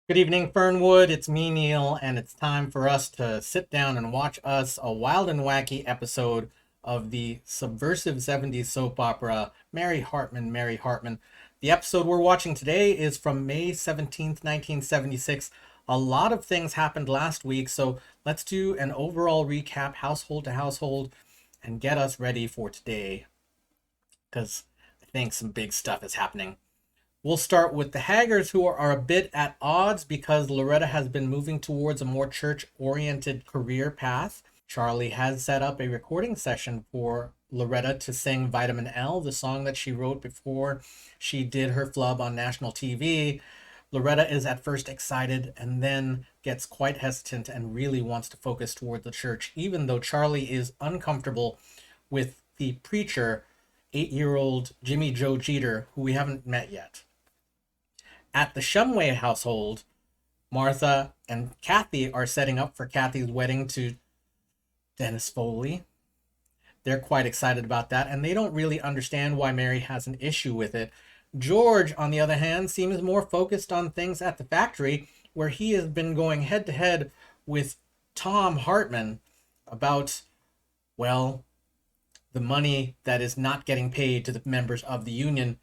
Good evening, Fernwood. It's me, Neil, and it's time for us to sit down and watch us a wild and wacky episode of the subversive 70s soap opera Mary Hartman, Mary Hartman. The episode we're watching today is from May 17th, 1976. A lot of things happened last week, so let's do an overall recap, household to household, and get us ready for today, because I think some big stuff is happening. We'll start with the Haggers, who are a bit at odds because Loretta has been moving towards a more church oriented career path. Charlie has set up a recording session for Loretta to sing Vitamin L, the song that she wrote before she did her flub on national TV. Loretta is at first excited and then gets quite hesitant and really wants to focus toward the church, even though Charlie is uncomfortable with the preacher, 8-year-old Jimmy Joe Jeter, who we haven't met yet. At the Shumway household, Martha and Kathy are setting up for Kathy's wedding to Dennis Foley. They're quite excited about that, and they don't really understand why Mary has an issue with it. George, on the other hand, seems more focused on things at the factory, where he has been going head to head with Tom Hartman about, well, the money that is not getting paid to the members of the union.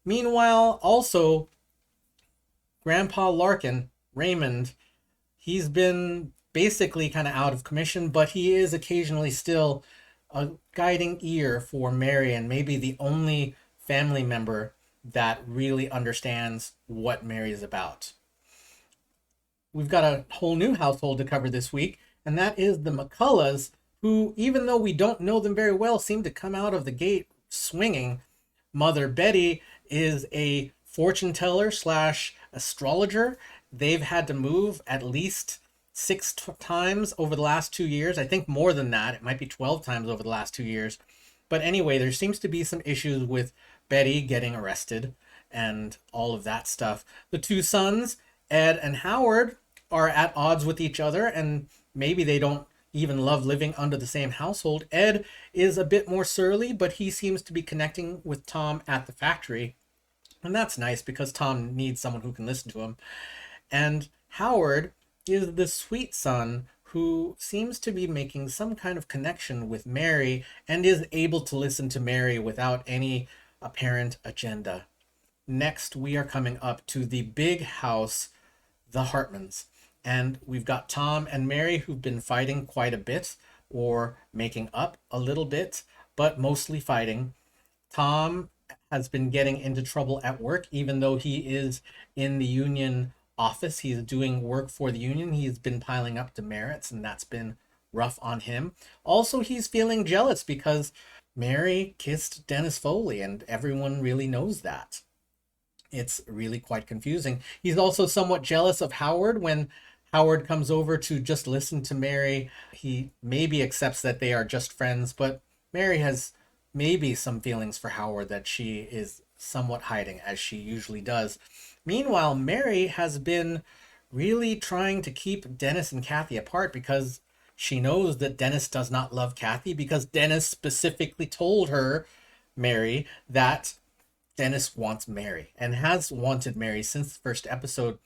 Meanwhile, also, Grandpa Larkin, Raymond, he's been basically kind of out of commission, but he is occasionally still a guiding ear for Mary and maybe the only family member that really understands what Mary is about. We've got a whole new household to cover this week, and that is the McCulloughs, who, even though we don't know them very well, seem to come out of the gate swinging. Mother Betty is a fortune teller slash astrologer. They've had to move at least six times over the last 2 years. I think more than that. It might be 12 times over the last 2 years. But anyway, there seems to be some issues with Betty getting arrested and all of that stuff. The two sons, Ed and Howard, are at odds with each other, and maybe they don't even love living under the same household. Ed is a bit more surly, but he seems to be connecting with Tom at the factory. And that's nice because Tom needs someone who can listen to him. And Howard is the sweet son who seems to be making some kind of connection with Mary and is able to listen to Mary without any apparent agenda. Next, we are coming up to the big house, the Hartmans. And we've got Tom and Mary who've been fighting quite a bit or making up a little bit, but mostly fighting. Tom has been getting into trouble at work, even though he is in the union office. He's doing work for the union. He's been piling up demerits, and that's been rough on him. Also, he's feeling jealous because Mary kissed Dennis Foley, and everyone really knows that. It's really quite confusing. He's also somewhat jealous of Howard when Howard comes over to just listen to Mary. He maybe accepts that they are just friends, but Mary has maybe some feelings for Howard that she is somewhat hiding, as she usually does. Meanwhile, Mary has been really trying to keep Dennis and Kathy apart because she knows that Dennis does not love Kathy, because Dennis specifically told her, Mary, that Dennis wants Mary and has wanted Mary since the first episode.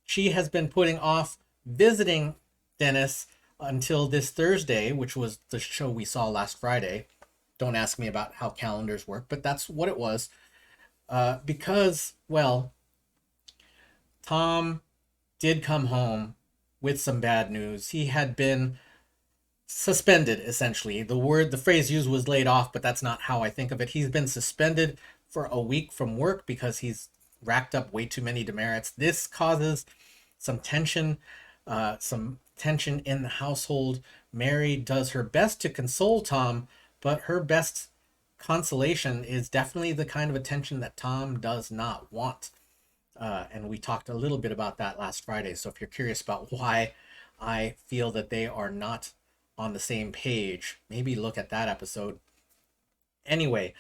She has been putting off visiting Dennis until this Thursday, which was the show we saw last Friday. Don't ask me about how calendars work, but that's what it was. Because, well, Tom did come home with some bad news. He had been suspended, essentially. The phrase used was laid off, but that's not how I think of it. He's been suspended for a week from work because he's racked up way too many demerits. This causes some tension in the household. Mary does her best to console Tom, but her best consolation is definitely the kind of attention that Tom does not want. And we talked a little bit about that last Friday. So if you're curious about why I feel that they are not on the same page, maybe look at that episode. Anyway,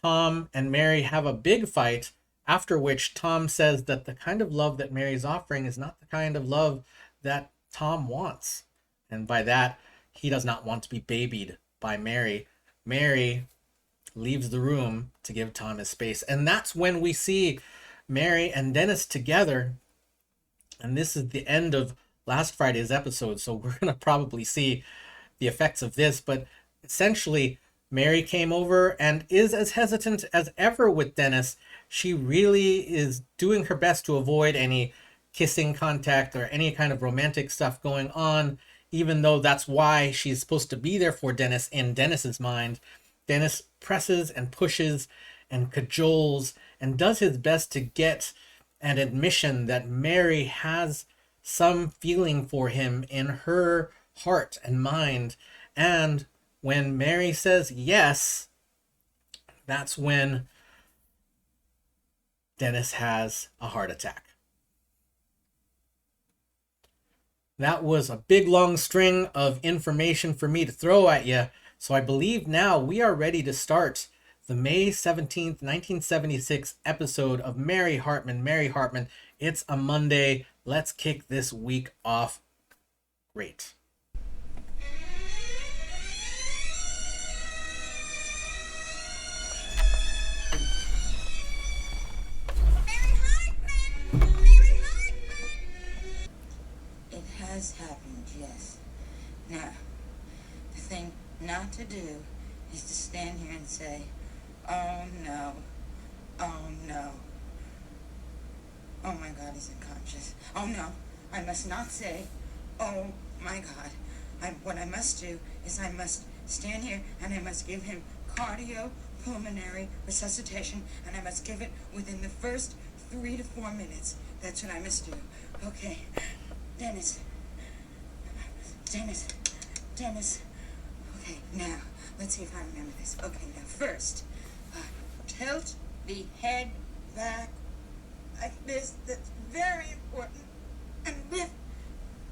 Tom and Mary have a big fight, after which Tom says that the kind of love that Mary's offering is not the kind of love that Tom wants. And by that, he does not want to be babied by Mary. Mary leaves the room to give Tom his space. And that's when we see Mary and Dennis together. And this is the end of last Friday's episode, so we're going to probably see the effects of this. But essentially, Mary came over and is as hesitant as ever with Dennis. She really is doing her best to avoid any kissing contact or any kind of romantic stuff going on, even though that's why she's supposed to be there for Dennis in Dennis's mind. Dennis presses and pushes and cajoles and does his best to get an admission that Mary has some feeling for him in her heart and mind. And when Mary says yes, that's when Dennis has a heart attack. That was a big long string of information for me to throw at you. So I believe now we are ready to start the May 17th, 1976 episode of Mary Hartman, Mary Hartman. It's a Monday. Let's kick this week off great. Has happened, yes. Now, the thing not to do is to stand here and say, oh no, oh no, oh my God, he's unconscious. Oh no, I must not say, oh my God. What I must do is I must stand here and I must give him cardiopulmonary resuscitation, and I must give it within the first 3 to 4 minutes. That's what I must do. Okay, Dennis. Okay, now, let's see if I remember this. Okay, now first, tilt the head back like this. That's very important. And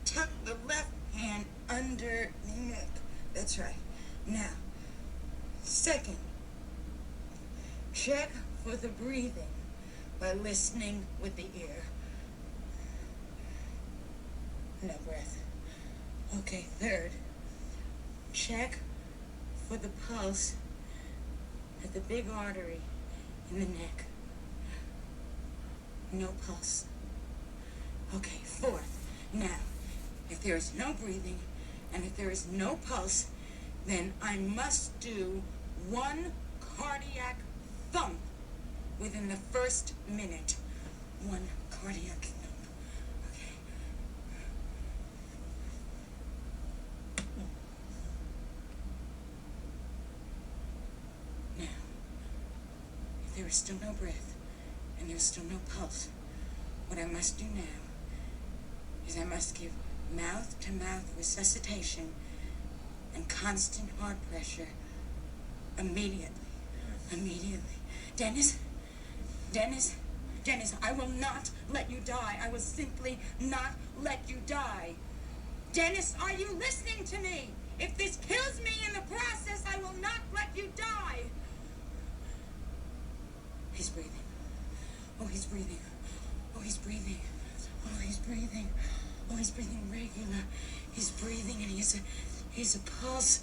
tuck the left hand under the neck. That's right. Now, second, check for the breathing by listening with the ear. No breath. Okay, third, check for the pulse at the big artery in the neck. No pulse. Okay, fourth, now, if there is no breathing and if there is no pulse, then I must do 1 cardiac thump within the first minute. 1 cardiac thump. There is still no breath, and there's still no pulse. What I must do now is I must give mouth-to-mouth resuscitation and constant heart pressure immediately. Dennis, I will not let you die. I will simply not let you die. Dennis, are you listening to me? If this kills me in the process, I will not let you die. He's breathing. Oh, he's breathing. Oh, he's breathing. Oh, he's breathing. Oh, he's breathing regular. He's breathing and he's a pulse.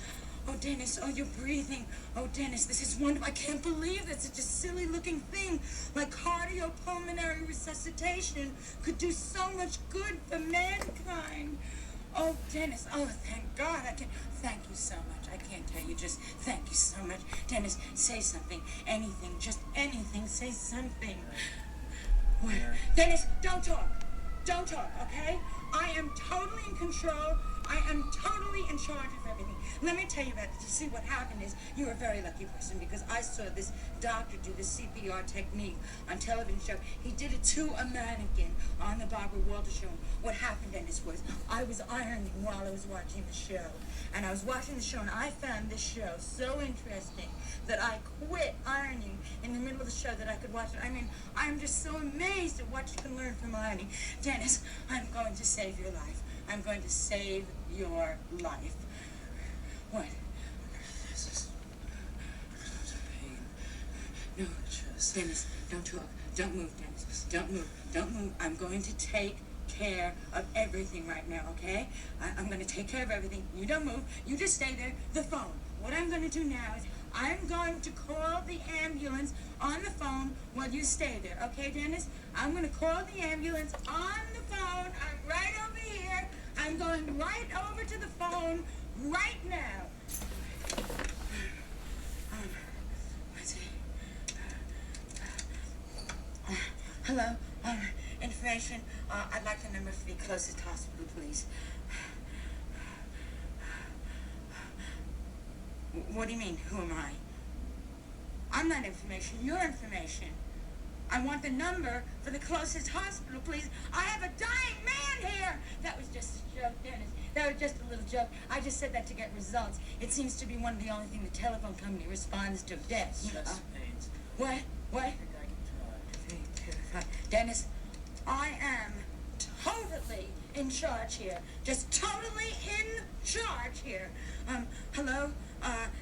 Oh, Dennis, oh, you're breathing. Oh, Dennis, this is wonderful. I can't believe that's such a silly looking thing. Like cardiopulmonary resuscitation could do so much good for mankind. Oh, Dennis, oh, thank God. Thank you so much. I can't tell you, just thank you so much. Dennis, say something, anything, just anything, say something. Dennis, don't talk, okay? I am totally in control. I am totally in charge of everything. Let me tell you about this. You see, what happened is you're a very lucky person because I saw this doctor do the CPR technique on television show. He did it to a mannequin on the Barbara Walters show. What happened, Dennis, was I was ironing while I was watching the show. And I was watching the show, and I found this show so interesting that I quit ironing in the middle of the show that I could watch it. I mean, I'm just so amazed at what you can learn from ironing. Dennis, I'm going to save your life. I'm going to save your life. What? This is pain. No, Dennis, don't talk. Don't move, Dennis. Don't move. I'm going to take care of everything right now, okay? I'm going to take care of everything. You don't move. You just stay there. The phone. What I'm going to do now is I'm going to call the ambulance on the phone while you stay there. Okay, Dennis? I'm going to call the ambulance on the phone. I'm right over here. I'm going right over to the phone right now. Let's see. Hello? Information. I'd like the number for the closest hospital, please. What do you mean, who am I? I'm not information, you're information. I want the number for the closest hospital, please. I have a dying man here! That was just a joke, Dennis. That was just a little joke. I just said that to get results. It seems to be one of the only things the telephone company responds to. Yes. What? What? Dennis, I am totally in charge here. Just totally in charge here. Hello?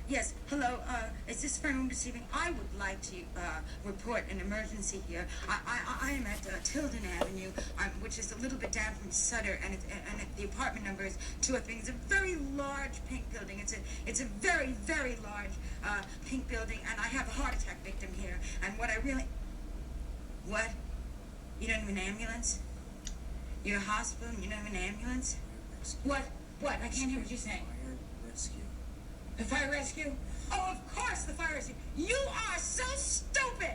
Yes, hello, is this Fernwood receiving? I would like to, report an emergency here. I am at, Tilden Avenue, which is a little bit down from Sutter, and the apartment number is 203. It's a very large pink building. It's a very, very large, pink building, and I have a heart attack victim here, and what I really... What? You don't have an ambulance? You're a hospital and you don't have an ambulance? What? What? I can't hear what you're saying. Fire rescue. The fire rescue? Oh, of course, the fire rescue. You are so stupid!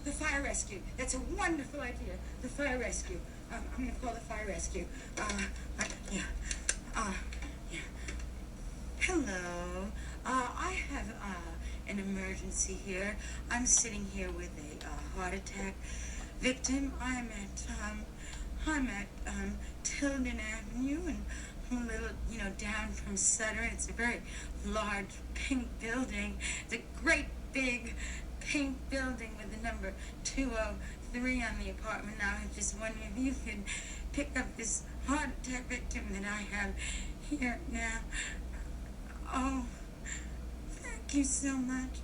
The fire rescue. That's a wonderful idea. The fire rescue. I'm gonna call the fire rescue. Yeah. Yeah. Hello. I have, an emergency here. I'm sitting here with a, heart attack victim. I'm at Tilden Avenue, and I'm a little, down from Sutter. It's a very large pink building. It's a great big pink building with the number 203 on the apartment. Now, I just wonder if you could pick up this heart attack victim that I have here now. Oh, thank you so much.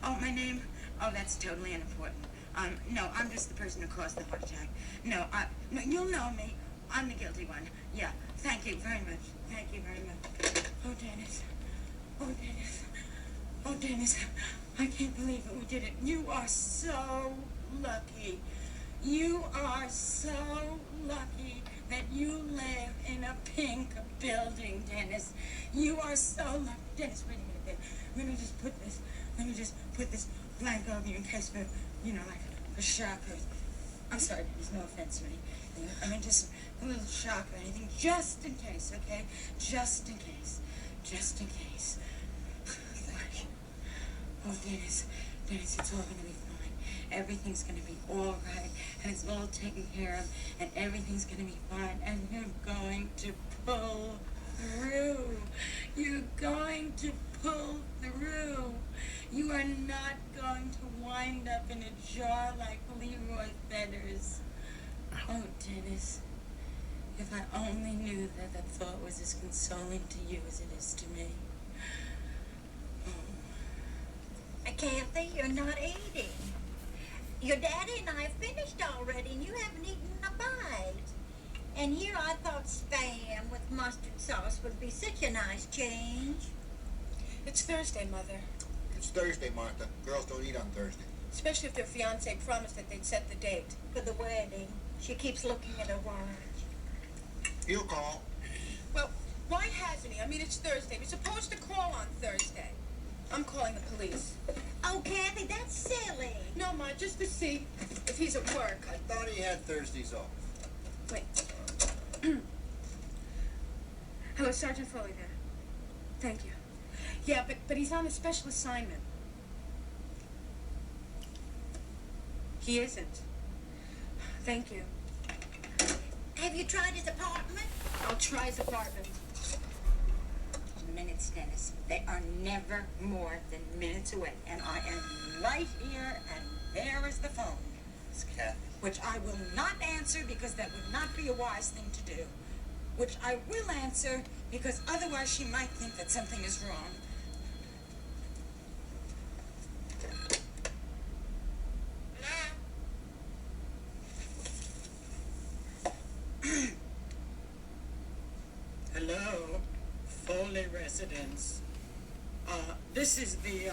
Oh, my name? Oh, that's totally unimportant. No, I'm just the person who caused the heart attack. No, you'll know me. I'm the guilty one. Yeah, thank you very much. Thank you very much. Oh, Dennis. Oh, Dennis. Oh, Dennis. I can't believe it. We did it. You are so lucky. You are so lucky that you live in a pink building, Dennis. You are so lucky. Dennis, wait a minute. Let me just put this blanket over you in case of, like a shock. I'm sorry, there's no offense or anything. I mean, just a little shock or anything, just in case, okay? Just in case. Just in case. Sorry. Oh, Dennis, it's all gonna be fine. Everything's gonna be all right, and it's all taken care of, and everything's gonna be fine, and you're going to pull through. You're going to pull through. You are not going to wind up in a jar like Leroy Fetters. Oh, Dennis, if I only knew that thought was as consoling to you as it is to me. Oh. Kathy, you're not eating. Your daddy and I have finished already, and you haven't eaten a bite. And here I thought Spam with mustard sauce would be such a nice change. It's Thursday, Mother. It's Thursday, Martha. Girls don't eat on Thursday. Especially if their fiancé promised that they'd set the date. For the wedding. She keeps looking at her watch. He'll call. Well, why hasn't he? I mean, it's Thursday. We're supposed to call on Thursday. I'm calling the police. Oh, Kathy, that's silly. No, Ma, just to see if he's at work. I thought he had Thursdays off. Wait. Hello, Sergeant Foley there. Thank you. Yeah, but he's on a special assignment. He isn't. Thank you. Have you tried his apartment? I'll try his apartment. Minutes, Dennis. They are never more than minutes away. And I am right here, and there is the phone. It's Kathy. Which I will not answer because that would not be a wise thing to do. Which I will answer because otherwise she might think that something is wrong. Hello, Foley residence. This is the,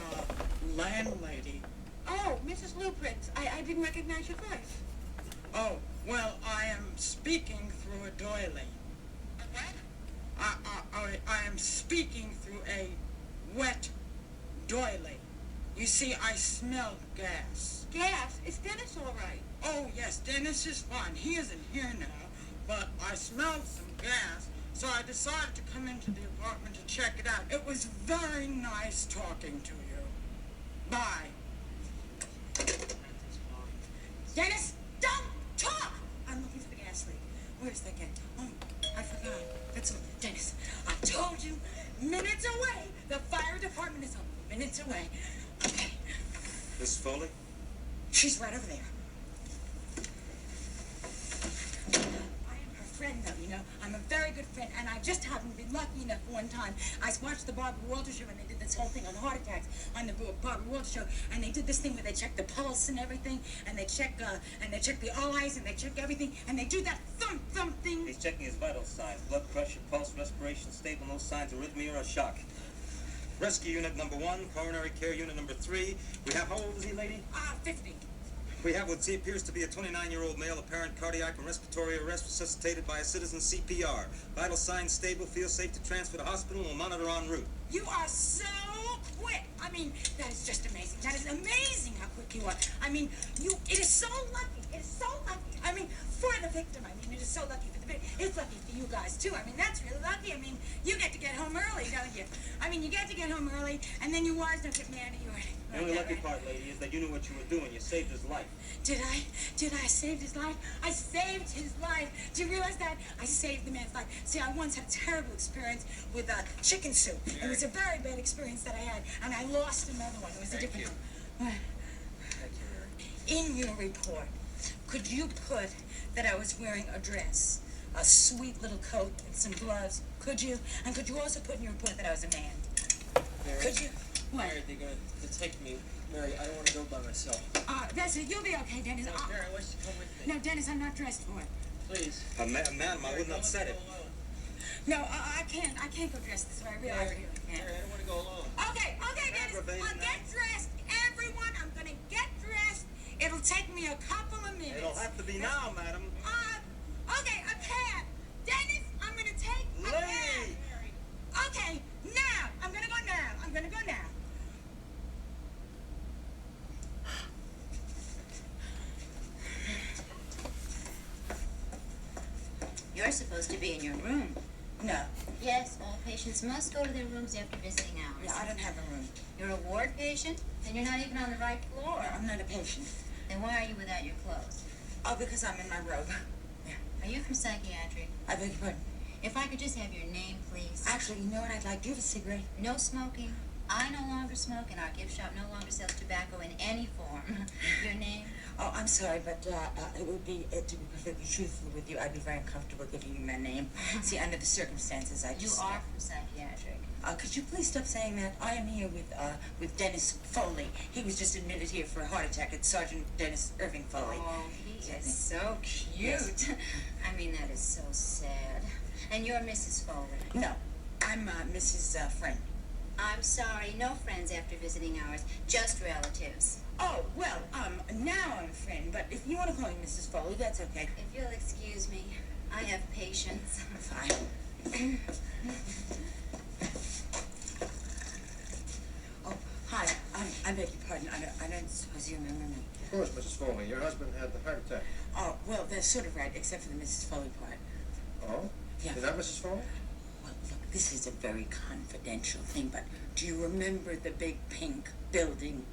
landlady. Oh, Mrs. Lupritz, I didn't recognize your voice. Oh, well, I am speaking through a doily. A what? I am speaking through a wet doily. You see, I smell gas. Gas? Is Dennis all right? Oh, yes, Dennis is fine. He isn't here now, but I smelled some gas, so I decided to come into the apartment to check it out. It was very nice talking to you. Bye. Dennis, don't talk! I'm looking for the gas leak. Where's that gas? Oh, I forgot. That's all. Dennis, I told you, minutes away. The fire department is minutes away. Okay. Miss Foley? She's right over there. I am her friend, though, you know. I'm a very good friend, and I just happened to be lucky enough one time. I watched the Barbara Walters show, and they did this whole thing on heart attacks on the Barbara Walters show, and they did this thing where they check the pulse and everything, and they check the eyes, and they check everything, and they do that thump thing. He's checking his vital signs. Blood pressure, pulse, respiration stable, no signs of arrhythmia or shock. Rescue unit number 1, coronary care unit number 3. We have, how old is he, lady? 50. We have what appears to be a 29-year-old male, apparent cardiac and respiratory arrest, resuscitated by a citizen CPR. Vital signs stable, feel safe to transfer to hospital, and will monitor en route. You are so quick. I mean, that is just amazing. That is amazing how quick you are. I mean, it is so lucky. It is so lucky. I mean, for the victim, it is so lucky for the victim. It's lucky for you guys, too. I mean, that's really lucky. I mean, you get to get home early, don't you? I mean, you get to get home early, and then your wives don't get mad at you or anything. The only lucky part, lady, is that you knew what you were doing. You saved his life. Did I? Did I save his life? I saved his life. Do you realize that? I saved the man's life. See, I once had a terrible experience with chicken soup. It was a very bad experience that I had, and I lost another one. It was a different one. In your report, could you put that I was wearing a dress, a sweet little coat, and some gloves? Could you? And could you also put in your report that I was a man? Mary, Could you? What? Mary, they're going to take me. Mary, I don't want to go by myself. That's it. You'll be okay, Dennis. No, Mary, I want you to come with me. No, Dennis, I'm not dressed for it. Please. Ma'am, I wouldn't have said it. No, I can't. I can't go dressed this way. I really Mary, can't. Mary, I don't want to go alone. Okay, Dennis. Aggravating Well, get dressed, everyone. I'm gonna get dressed. It'll take me a couple of minutes. It'll have to be now, madam. Okay, a cab. Dennis, I'm gonna take a cab. Lady! Okay, now. I'm gonna go now. I'm gonna go now. You're supposed to be in your room. No, Yes, all patients must go to their rooms after visiting hours. no, I don't have a room. You're a ward patient? Then you're not even on the right floor. No, I'm not a patient. Then why are you without your clothes? Oh, because I'm in my robe. Are you from psychiatry? I beg your pardon. If I could just have your name, please. Actually, you know what I'd like? Do you have a cigarette? No smoking. I no longer smoke, and our gift shop no longer sells tobacco in any form. Your name? Oh, I'm sorry, but it would be, to be perfectly truthful with you, I'd be very uncomfortable giving you my name. See, under the circumstances, I You just... are from psychiatric. Could you please stop saying that? I am here with Dennis Foley. He was just admitted here for a heart attack. It's Sergeant Dennis Irving Foley. Oh, he is so cute. Yes. I mean, that is so sad. And you're Mrs. Foley. No, I'm Mrs. Friend. I'm sorry, no friends after visiting hours, just relatives. Oh, well, now I'm a friend, but if you want to call me Mrs. Foley, that's okay. If you'll excuse me, I have patience. Fine. Oh, hi. I beg your pardon. I don't suppose you remember me. Of course, Mrs. Foley. Your husband had the heart attack. Oh, well, that's sort of right, except for the Mrs. Foley part. Oh? Yeah. You're not Mrs. Foley? Well, look, this is a very confidential thing, but do you remember the big pink building?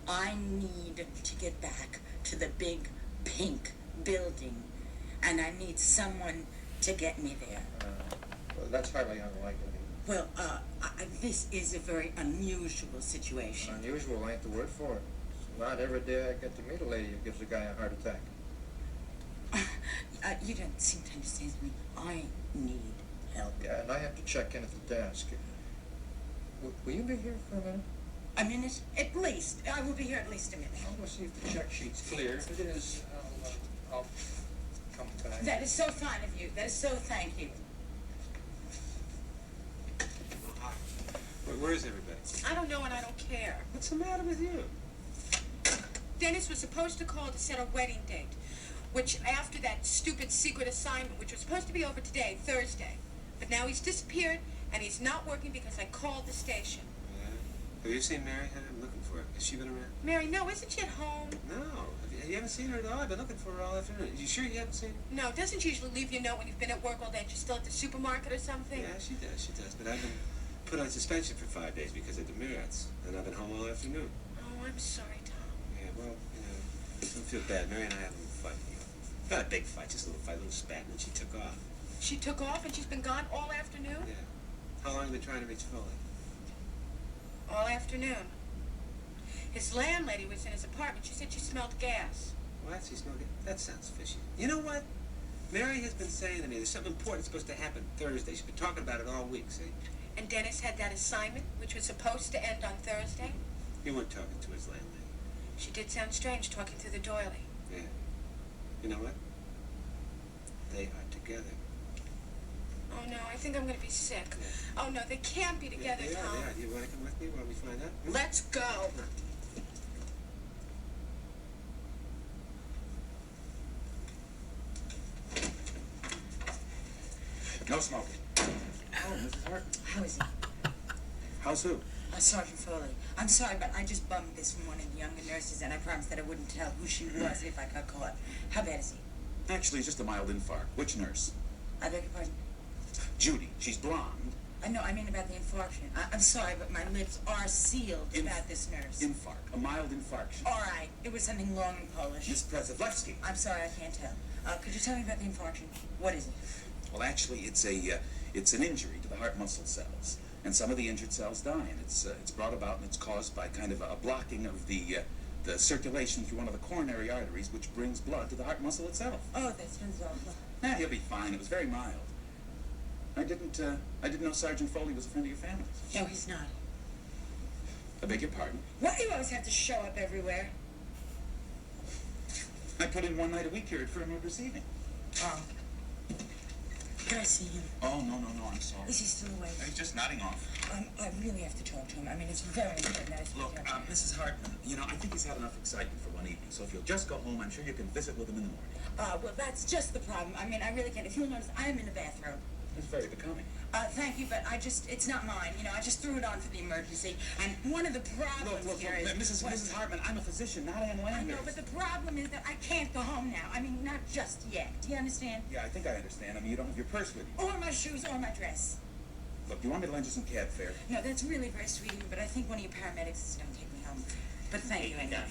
I need to get back to the big pink building, and I need someone to get me there. Well, that's highly unlikely. Well, this is a very unusual situation. Unusual ain't the word for it. It's not every day I get to meet a lady who gives a guy a heart attack. You don't seem to understand me. I need help. Yeah, and I have to check in at the desk. Will you be here for a minute? A minute? At least. I will be here at least a minute. I'm going to see if the check sheet's clear. If it is, I'll come back. That is so fine of you. That is so thank you. Where's everybody? I don't know and I don't care. What's the matter with you? Dennis was supposed to call to set a wedding date, which after that stupid secret assignment, which was supposed to be over today, Thursday. But now he's disappeared and he's not working because I called the station. Have you seen Mary? I'm looking for her. Has she been around? Mary, no, isn't she at home? No. You haven't seen her at all? I've been looking for her all afternoon. You sure you haven't seen her? No, doesn't she usually leave you a note when you've been at work all day and she's still at the supermarket or something? Yeah, she does. But I've been put on suspension for 5 days because of demerits, and I've been home all afternoon. Oh, I'm sorry, Tom. Yeah, well, don't feel bad. Mary and I had a little fight. Not a big fight, just a little fight, a little spat, and then she took off. She took off and she's been gone all afternoon? Yeah. How long have you been trying to reach Foley? All afternoon. His landlady was in his apartment. She said she smelled gas. What? She smelled it? That sounds fishy. You know what? Mary has been saying to me there's something important supposed to happen Thursday. She's been talking about it all week, see? And Dennis had that assignment, which was supposed to end on Thursday. You weren't talking to his landlady. She did sound strange talking through the doily. Yeah. You know what? They are together. Oh, no, I think I'm going to be sick. Yeah. Oh, no, they can't be together, They Tom. are. Do you want to come with me while we find out? Hmm? Let's go. No smoking. Oh, Mrs. Hartman. How is he? How's who? Sergeant Foley. I'm sorry, but I just bummed this from one of the younger nurses, and I promised that I wouldn't tell who she was if I got caught. How bad is he? Actually, it's just a mild infarct. Which nurse? I beg your pardon? Judy. She's blonde. No, I mean about the infarction. I'm sorry, but my lips are sealed about this nurse. Infarct. A mild infarction. All right. It was something long and Polish. Miss Prezavlevsky. I'm sorry, I can't tell. Could you tell me about the infarction? What is it? Well, actually, it's an injury to the heart muscle cells, and some of the injured cells die, and it's brought about and it's caused by kind of a blocking of the circulation through one of the coronary arteries, which brings blood to the heart muscle itself. Oh, that sounds awful. Nah, he'll be fine. It was very mild. I didn't know Sergeant Foley was a friend of your family. No, he's not. I beg your pardon. Why do you always have to show up everywhere? I put in one night a week here at Fernwood Receiving. Oh. Can I see him? Oh, no, I'm sorry. Is he still awake? He's just nodding off. I really have to talk to him. I mean, it's very important that I speak Look, to him. Mrs. Hartman, I think he's had enough excitement for one evening, so if you'll just go home, I'm sure you can visit with him in the morning. Well, that's just the problem. I mean, I really can't. If you'll notice, I am in a bathrobe. It's very becoming. Thank you, but it's not mine. I just threw it on for the emergency. And one of the problems here is... Mrs. Hartman, I'm a physician, not Ann Landers. I know, but the problem is that I can't go home now. I mean, not just yet. Do you understand? Yeah, I think I understand. I mean, you don't have your purse with you. Or my shoes, or my dress. Look, do you want me to lend you some cab fare? No, that's really very sweet of you, but I think one of your paramedics is going to take me home. But thank you anyway.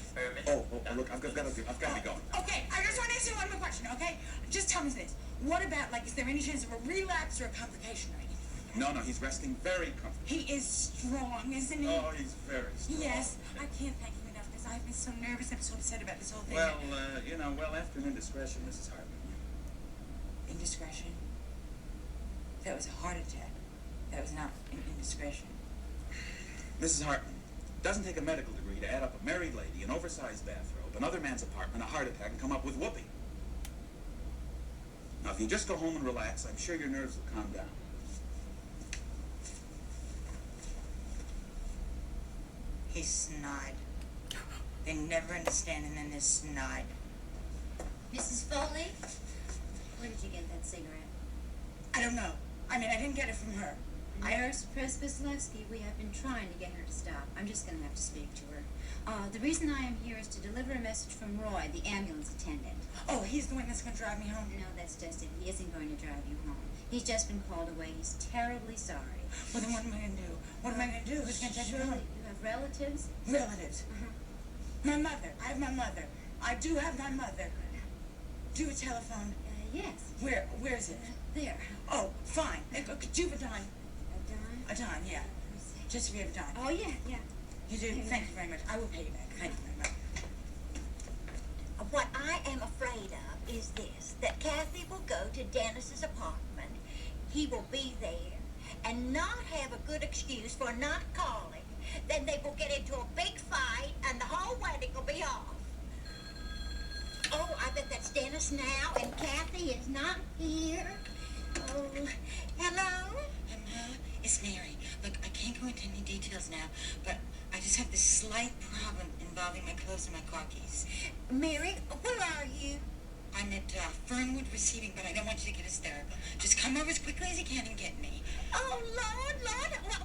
Oh, look, I've got to be going. Okay, I just want to ask you one more question, okay? Just tell me this. What about, is there any chance of a relapse or a complication or anything? No, he's resting very comfortably. He is strong, isn't he? Oh, he's very strong. Yes, I can't thank him enough because I've been so nervous. I'm so upset about this whole thing. Well, after an indiscretion, Mrs. Hartman. Indiscretion? That was a heart attack. That was not an indiscretion. Mrs. Hartman, doesn't take a medical degree to add up a married lady, an oversized bathrobe, another man's apartment, a heart attack, and come up with whoopee. Now, if you just go home and relax, I'm sure your nerves will calm down. He's snide. They never understand, and then they're snide. Mrs. Foley, where did you get that cigarette? I don't know. I mean, I didn't get it from her. Nurse Prezavlevsky, we have been trying to get her to stop. I'm just going to have to speak to her. The reason I am here is to deliver a message from Roy, the ambulance attendant. Oh, he's the one that's going to drive me home? No, that's just it. He isn't going to drive you home. He's just been called away. He's terribly sorry. Well, then what am I going to do? What am I going to do? Who's going to take me home? You have relatives? Relatives. My mother. I have my mother. I do have my mother. Do you have a telephone? Yes. Where is it? There. Oh, fine. Do you have a dime? A dime? A dime, yeah. Just if you have a dime. Oh, yeah. You do? Thank you very much. I will pay you back. Thank you very much. What I am afraid of is this, that Kathy will go to Dennis's apartment, he will be there, and not have a good excuse for not calling. Then they will get into a big fight, and the whole wedding will be off. Oh, I bet that's Dennis now, and Kathy is not here. Oh, hello? It's Mary. Look, I can't go into any details now, but I just have this slight problem involving my clothes and my car keys. Mary, where are you? I'm at Fernwood Receiving, but I don't want you to get hysterical. Just come over as quickly as you can and get me. Oh, Lord,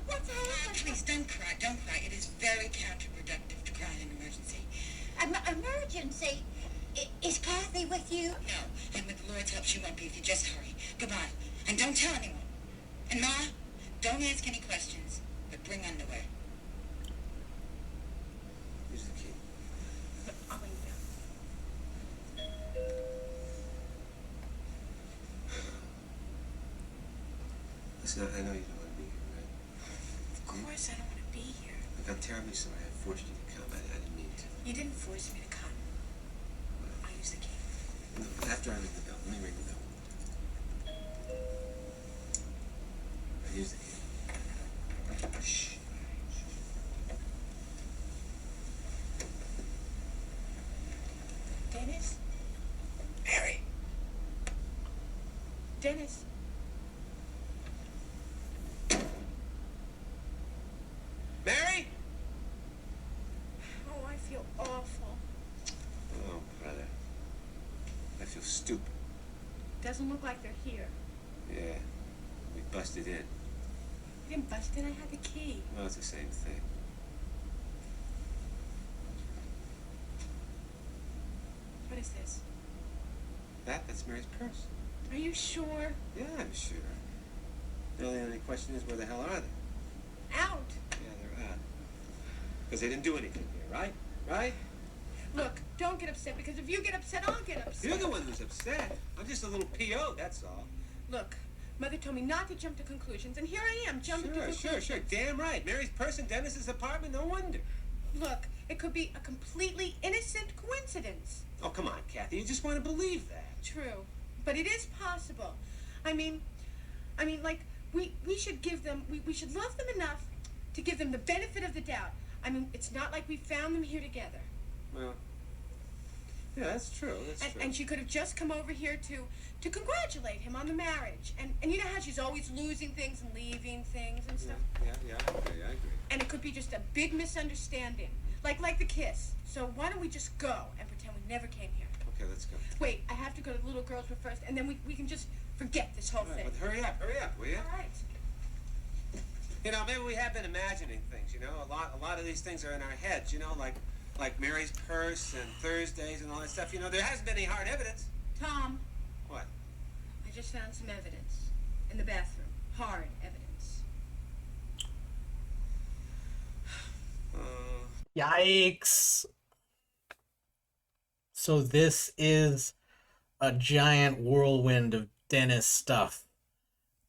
what's happened? Please, don't cry, don't cry. It is very counterproductive to cry in an emergency. Emergency? Is Kathy with you? No, and with the Lord's help, she won't be if you just hurry. Goodbye. And don't tell anyone. And Ma, don't ask any questions, but bring underwear. Here's the key. I'll bring it down. Listen, I know you don't want to be here, right? Of course, I don't want to be here. Look, I'm terribly sorry. I forced you to come. I didn't mean to. You didn't force me to come. I'll use the key. No, after I ring the bell. Let me ring the bell. I use the key. Shh. Dennis? Mary. Dennis? Mary? Oh, I feel awful. Oh, brother. I feel stupid. Doesn't look like they're here. Yeah. We busted in. You didn't bust in, I had the key. Well, it's the same thing. What is this? That's Mary's purse. Are you sure? Yeah, I'm sure. The only question is, where the hell are they? Out. Yeah, they're out. Because they didn't do anything here, right? Right? Look, don't get upset, because if you get upset, I'll get upset. You're the one who's upset. I'm just a little P.O., that's all. Look, Mother told me not to jump to conclusions, and here I am, jumping to conclusions. Sure. Damn right. Mary's purse in Dennis's apartment, no wonder. Look, it could be a completely innocent coincidence. Oh, come on, Kathy. You just want to believe that. True, but it is possible. I mean, like, we should give them, we should love them enough to give them the benefit of the doubt. I mean, it's not like we found them here together. Well, yeah, that's true. And she could have just come over here to congratulate him on the marriage. And you know how she's always losing things and leaving things and stuff? Yeah, I agree. And it could be just a big misunderstanding, like the kiss. So why don't we just go and pretend we never came here? Okay, let's go. Wait, I have to go to the little girls' room first, and then we can just forget this whole thing. But hurry up, will you? All right. You know, maybe we have been imagining things, you know? A lot of these things are in our heads, you know, like Mary's purse and Thursdays and all that stuff. You know, there hasn't been any hard evidence. Tom, What? I just found some evidence in the bathroom. Hard evidence. Yikes. So this is a giant whirlwind of Dennis stuff.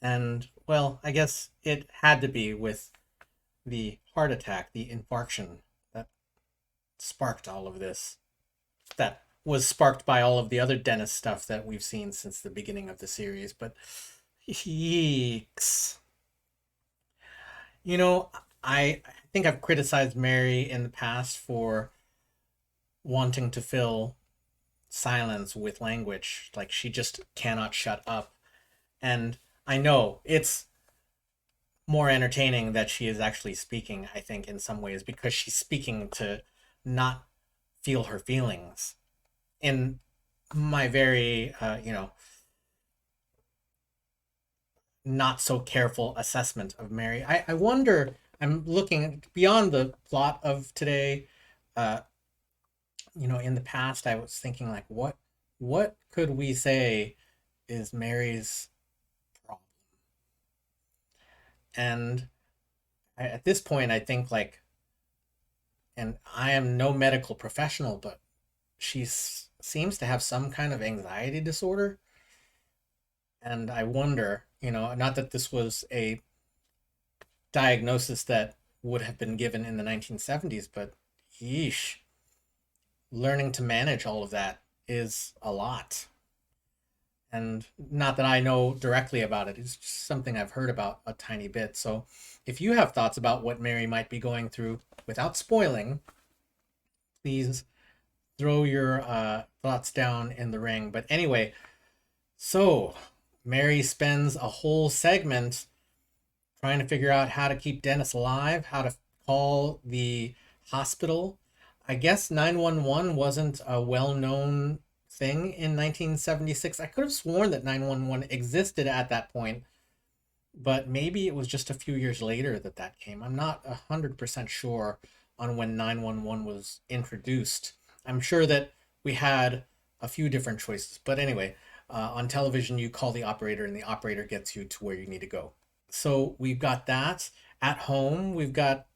And, well, I guess it had to be with the heart attack, the infarction that sparked all of this. That was sparked by all of the other Dennis stuff that we've seen since the beginning of the series. But, yikes. You know, I think I've criticized Mary in the past for wanting to fill silence with language. Like, she just cannot shut up. And I know it's more entertaining that she is actually speaking, I think, in some ways, because she's speaking to not feel her feelings. In my very, not so careful assessment of Mary, I wonder, I'm looking beyond the plot of today. In the past, I was thinking, like, what could we say is Mary's problem? And at this point, I think, like, and I am no medical professional, but she seems to have some kind of anxiety disorder. And I wonder, not that this was a diagnosis that would have been given in the 1970s, but yeesh, learning to manage all of that is a lot. And not that I know directly about it, it's just something I've heard about a tiny bit. So if you have thoughts about what Mary might be going through without spoiling, please throw your thoughts down in the ring. But anyway, so Mary spends a whole segment trying to figure out how to keep Dennis alive, how to call the hospital. I guess 911 wasn't a well known thing in 1976. I could have sworn that 911 existed at that point, but maybe it was just a few years later that that came. I'm not 100% sure on when 911 was introduced. I'm sure that we had a few different choices, but anyway, on television, you call the operator and the operator gets you to where you need to go. So we've got that. At home, we've got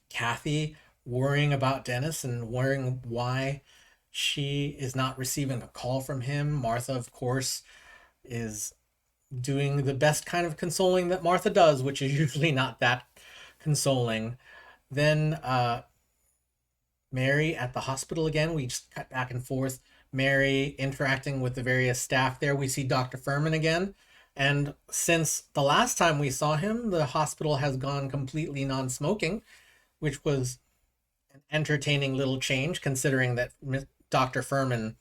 Kathy worrying about Dennis and worrying why she is not receiving a call from him. Martha, of course, is doing the best kind of consoling that Martha does, which is usually not that consoling. Then Mary at the hospital again. We just cut back and forth. Mary interacting with the various staff there. We see Dr. Furman again. And since the last time we saw him, the hospital has gone completely non smoking, which was an entertaining little change considering that Dr. Furman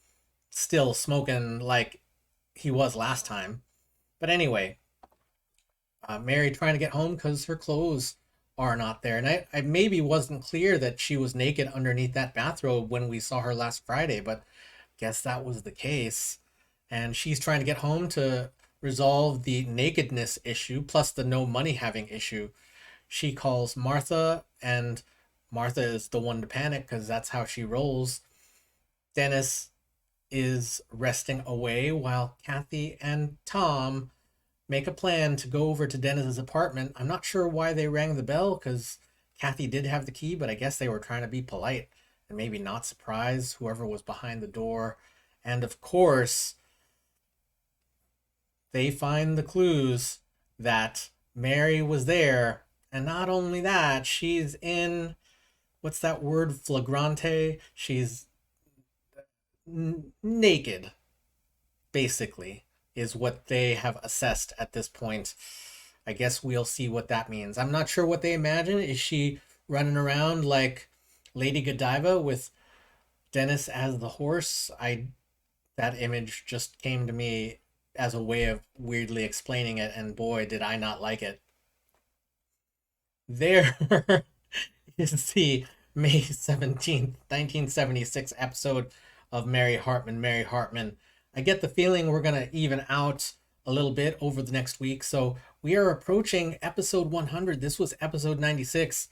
still smoking like he was last time. But anyway, Mary trying to get home because her clothes are not there. And I maybe wasn't clear that she was naked underneath that bathrobe when we saw her last Friday, but guess that was the case. And she's trying to get home to resolve the nakedness issue plus the no money having issue. She calls Martha, and Martha is the one to panic because that's how she rolls. Dennis is resting away while Kathy and Tom make a plan to go over to Dennis's apartment. I'm not sure why they rang the bell because Kathy did have the key, but I guess they were trying to be polite and maybe not surprise whoever was behind the door. And of course, they find the clues that Mary was there. And not only that, she's in, what's that word, flagrante? She's naked, basically, is what they have assessed at this point. I guess we'll see what that means. I'm not sure what they imagine. Is she running around like Lady Godiva with Dennis as the horse? That image just came to me as a way of weirdly explaining it, and boy, did I not like it. There is the May 17th, 1976 episode of Mary Hartman, Mary Hartman. I get the feeling we're going to even out a little bit over the next week. So we are approaching episode 100. This was episode 96.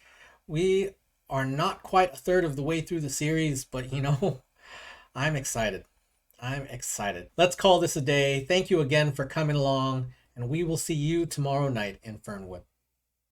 We are not quite a third of the way through the series, but you know, I'm excited. I'm excited. Let's call this a day. Thank you again for coming along, and we will see you tomorrow night in Fernwood.